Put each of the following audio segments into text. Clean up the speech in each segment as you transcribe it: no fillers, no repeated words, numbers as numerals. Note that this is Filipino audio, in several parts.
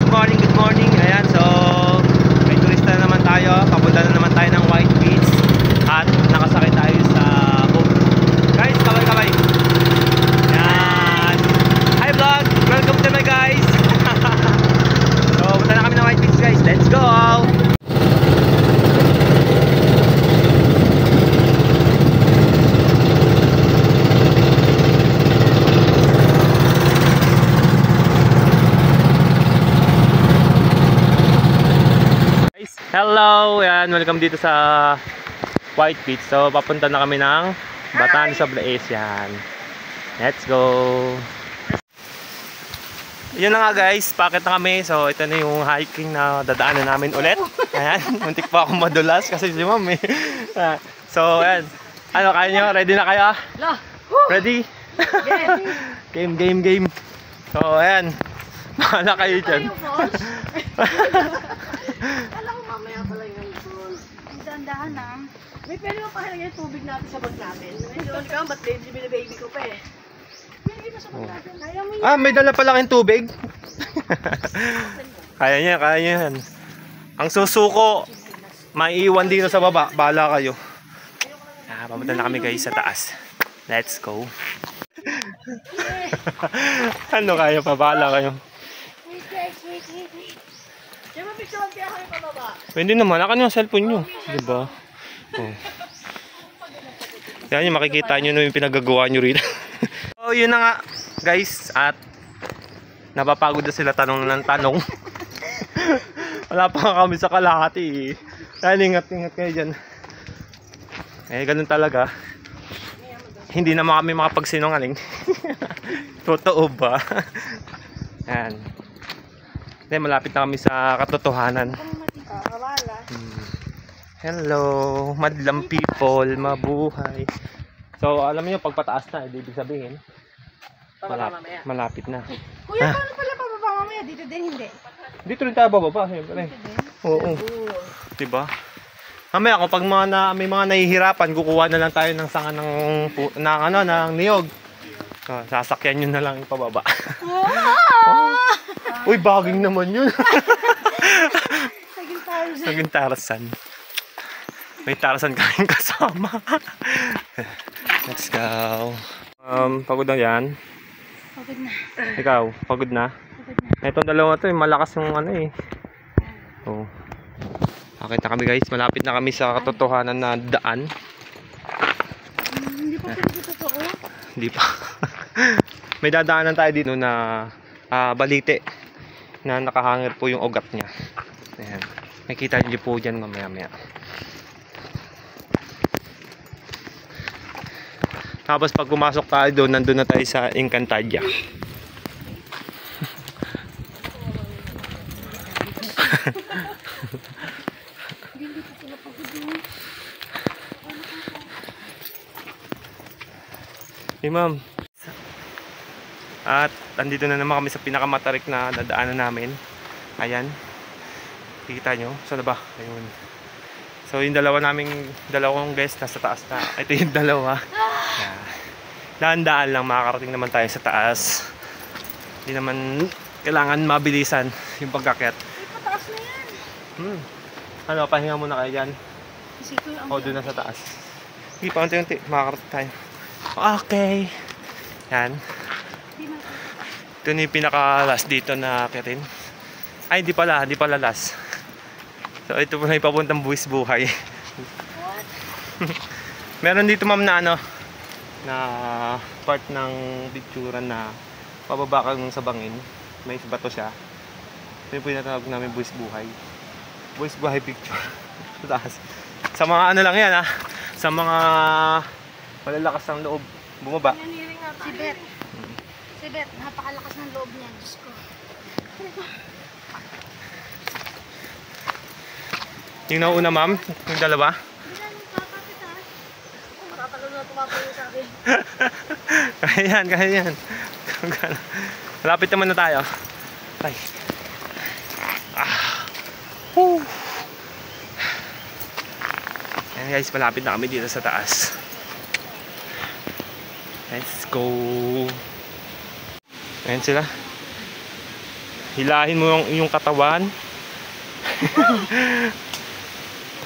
good morning, good morning. Ayan, so may turista na naman tayo. Papunta na naman tayo ng White Beach. At nakasakay tayo sa boat. Guys, kaway-kaway. Ayan. Hi vlog, welcome to my guys. So, punta na kami ng White Beach guys. Let's go! Hello, yan, welcome dito sa White Beach. So, papunta na kami ng Batan sa Blaze, yan. Let's go. Yun na nga guys, packet na kami. So, ito na yung hiking na dadaanan namin ulit. Ayan, muntik pa akong madulas kasi si ma'am eh. So, ayan. Ano, kaya nyo? Ready na kayo? Ready? Game. So, ayan. Mahala kayo dyan. Mamaya pala yung pool. Ang dandahan na. May pwede mo pahalagay yung tubig natin sa bag natin. Doon ka, ba't baby ko pa eh. Pwede mo sa bag natin. Kaya mo yun. May dala pala kayong tubig. Kaya niya yan. Ang susuko, maiiwan dito sa baba. Bahala kayo. Papunta na kami guys sa taas. Let's go. Ano kayo pa? Bahala kayo. Pwede naman, akan yung cellphone nyo. Diba? Oh. Yan yung makikita nyo na yung pinagagawa nyo rito. So yun na nga guys. At napapagod na sila tanong ng tanong. Wala pa nga kami sa kalahati eh. Yan, ingat kayo dyan. Eh ganun talaga. Hindi naman kami makapagsinungaling. Totoo ba? Yan. Then, malapit na kami sa katotohanan. Hello, madlang people, mabuhay. So, alam niyo pag pataas na, ibig sabihin malapit na. Kuya, paano pala pababa mamaya? Dito din hindi. Dito rin tayo bababa, siyempre. Oo. Diba? Mamaya kung pag may mga nahihirapan, kukuha na lang tayo ng sanga ng niyog. So, sasakyan nyo na lang ipababa. Uy, baging naman yun. Naging Tarzan. May Tarzan kaming kasama. Let's go. Pagod na yan. Pagod na. Ikaw, pagod na? Pagod na. Itong dalawa to, malakas yung ano eh. Oh. Bakit na kami guys, malapit na kami sa katotohanan na daan. Hindi pa pwede totoo. Hindi pa. May dadaanan tayo dito na balite na nakahangir po yung ugat niya. Ayan. Makikita niyo po dyan mamaya. Tapos pag pumasok tayo doon, nandun na tayo sa Encantadia. Hey ma'am. At andito na naman kami sa pinakamatarik na dadaanan namin. Ayan. Kikita nyo? Saan na ba? Ayun. So yung dalawang guest nasa taas na. Ito yung dalawa. Yeah. Daan-daan lang, makakarating naman tayo sa taas. Hindi naman kailangan mabilisan yung pagkakyat. Pataas na yan. Ano, pahinga muna kayo dyan. O doon na sa taas. Hindi pa, unti-unti, makakarating tayo. Okay. Yan. Ito na yung pinaka-last dito na akitin. Ay, hindi pala last. So, ito po na yung papuntang buwis buhay. Meron dito ma'am na na part ng picturean na pababa kang sa bangin. May bato siya. Ito yung pinatawag namin buwis buhay. Buwis buhay picture. Sa taas. Sa mga ano lang yan sa mga malalakas ng loob. Bumaba. Si Bet, napakalakas ng loob niya. Diyos ko. Yung nauna ma'am, yung dalawa. Matatalo na tumapayo sa akin. Kaya yan. Malapit naman na tayo. Ay. Ayan guys, malapit na kami dito sa taas. Let's go. Ayan sila. Hilahin mo yung katawan.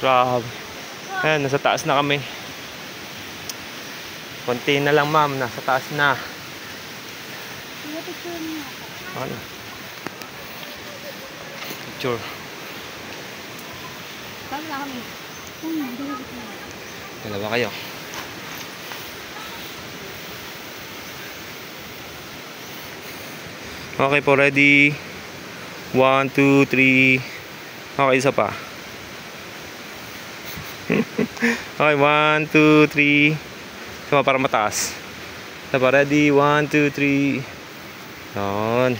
Grabe. Ayan, nasa taas na kami. Konti na lang ma'am, nasa taas na. Ano? Picture. Saan na kami? Dalawa kayo. Okay po, ready? 1, 2, 3. Okay, isa pa. Okay, 1, 2, 3. Sama para mataas. Isa pa, ready? 1, 2, 3. Yun.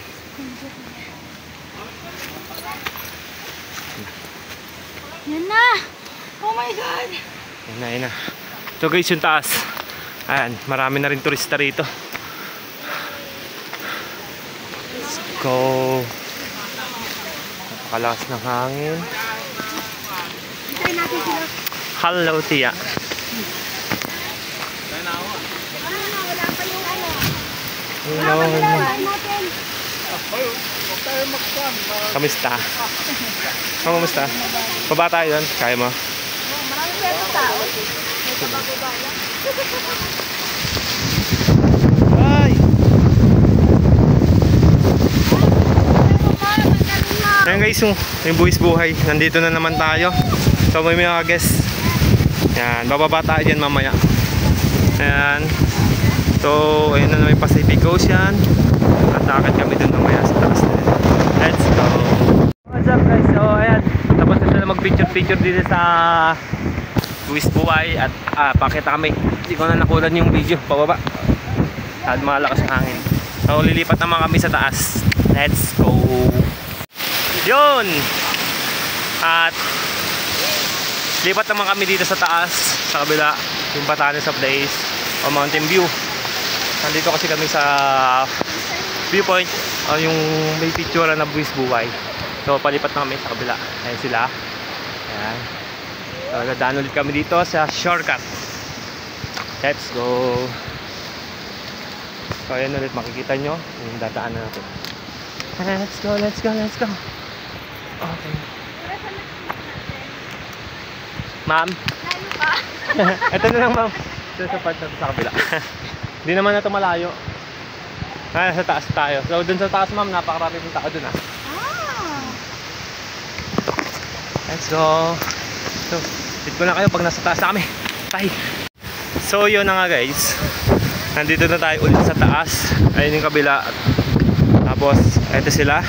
Yan na! Oh my God! Yan na, yan na. So guys, yung taas. Ayan, marami na rin turista rito. Let's go. Napakalakas ng hangin. Try natin sila. Hello, Tia. Wala pa yung ano. Hello. Natin. Kamusta? Kamusta? Baba tayo doon. Kaya mo? Maraming pwede tao. May kabababa lang. Ay! Ayan guys, yung buwis buhay. Nandito na naman tayo. So may mga guests. Ayan, bababa tayo dyan mamaya. Ayan. So, ayun na naman yung Pacific Ocean. At nakakit kami dun mamaya sa taas na. Let's go! What's up guys? So, ayan. Tapos na sila mag-picture-picture dito sa buwis buhay. At pakita kami. Hindi ko na nakulan yung video. Pababa. At malakas ang hangin. So, lilipat naman kami sa taas. Let's go! Yun! At lipat naman kami dito sa taas, sa kabila, yung Batanes of Days o Mountain View. Nandito kasi kami sa viewpoint, yung may picture na buwis buhay. So palipat na kami sa kabila. Ayan sila. Ayan. So dadaan ulit kami dito sa shortcut. Let's go. So ayan ulit, makikita nyo yung dadaanan natin. Let's go, let's go, let's go. Okay. Ma'am? Layo pa. Ito na lang ma'am. Ito sa part na sa kabila. Hindi naman na ito malayo. Nasa taas tayo. So dun sa taas ma'am, napakarami ng tao dun ah. Let's go. So, sit ko na kayo pag nasa taas na kami. Bye! So yun na nga guys. Nandito na tayo ulit sa taas. Ayun yung kabila. Tapos, eto sila.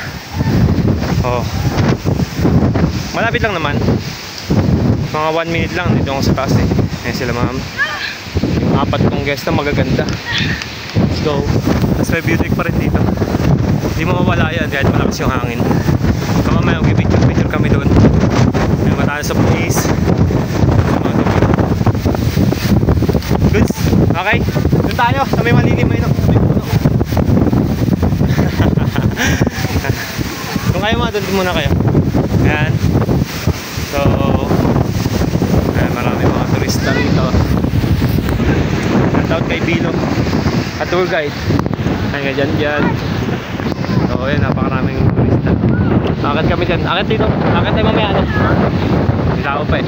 Oh. Malapit lang naman. Mga 1 minute lang dito ako sa taas eh. Ayan sila ma'am. Yung 4 kong guest na magaganda. Let's go. Tapos may view deck pa rin dito. Hindi mo mawala yan kahit malakas yung hangin. So mamaya mag-picture kami doon. May Batanes of Days. Goods. Okay. Doon tayo. Sa may malilim may kung kayo mga doon muna kayo. Ayan. So marami mga turista rito. Shoutout kay Bilo at tour guide. Ayan nga dyan. So ayan, napakaraming turista. Akit kami dyan. Akit dito. Akit tayo mamaya ano. Hindi ako pa eh.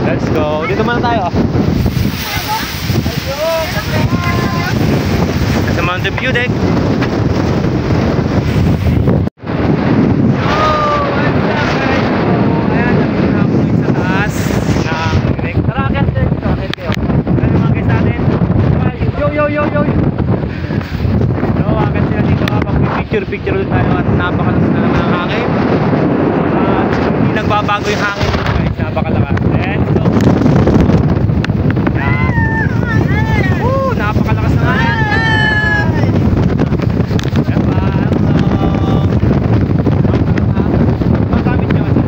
Let's go. Dito muna tayo. Sa Mountain View deck. Picture ulit tayo at napakalakas na naman ang hangin at hindi nagbabago yung hangin dito guys, napakalakas. Let's go! Yan. Woo! Napakalakas na hangin! Magkamit nyo kasi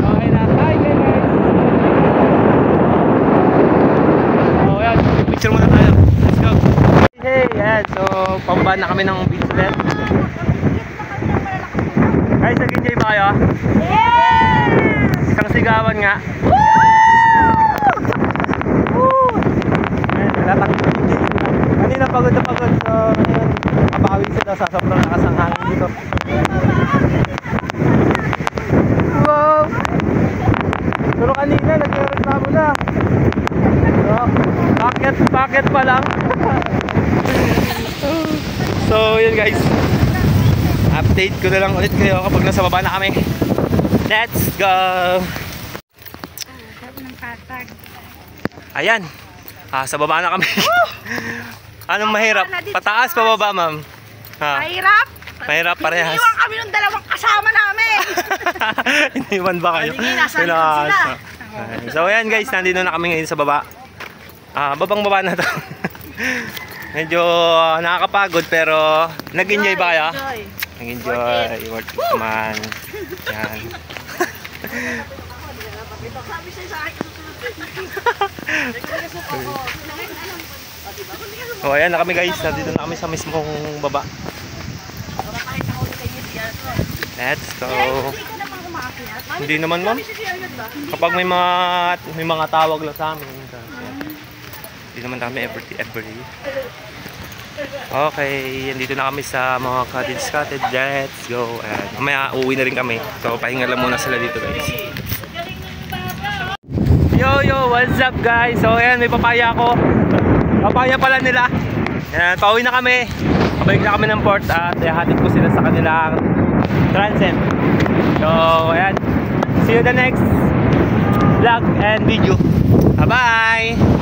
okay na, hi guys! So yan, picture muna tayo. Let's go! Hey, yan. So, pababa na kami ng beach ulit. Guys, nag-enjoy ba kayo? Yeah! Isang sigawan nga. Woo! Woo! Ayan, latak. Kanina pagod na pagod. So, ngayon, kabawi sila sa sobrang lakas ng hangin dito. Wow! Pero kanina, nagreklamo na. So, packet pa lang. So, yun guys. Update ko na lang ulit kayo kapag nasa baba na kami. Let's go! Ayan. Sa baba na kami. Anong mahirap? Pataas, pababa, ma'am? Mahirap? Mahirap parehas. Iniwan kami ng dalawang kasama namin. Iniwan ba kayo? Hindi, nasa likod sila. So ayan guys, nandito na kami ngayon sa baba. Babang baba na to. Medyo nakakapagod pero nag-enjoy ba kayo? Nag-enjoy. Worth it naman. Yan. Sabi sa'yo sa akin, So ayan na kami guys, nandito na kami sa mismong baba. Let's go. Hindi naman ma'am. Kapag may mga tawag lang sa amin. Hindi naman kami every. Okay, dito na kami sa mga cottage. Let's go. Ayan. Mamaya uuwi na rin kami. So pahinga lang muna sila dito guys. Yo, what's up guys? So ayan, may papaya ako. Papaya pala nila. Ayan, pauwi na kami. Pabalik na kami ng port at ihatid ko sila sa kanilang transit. So ayan, see you the next vlog and video. Bye bye!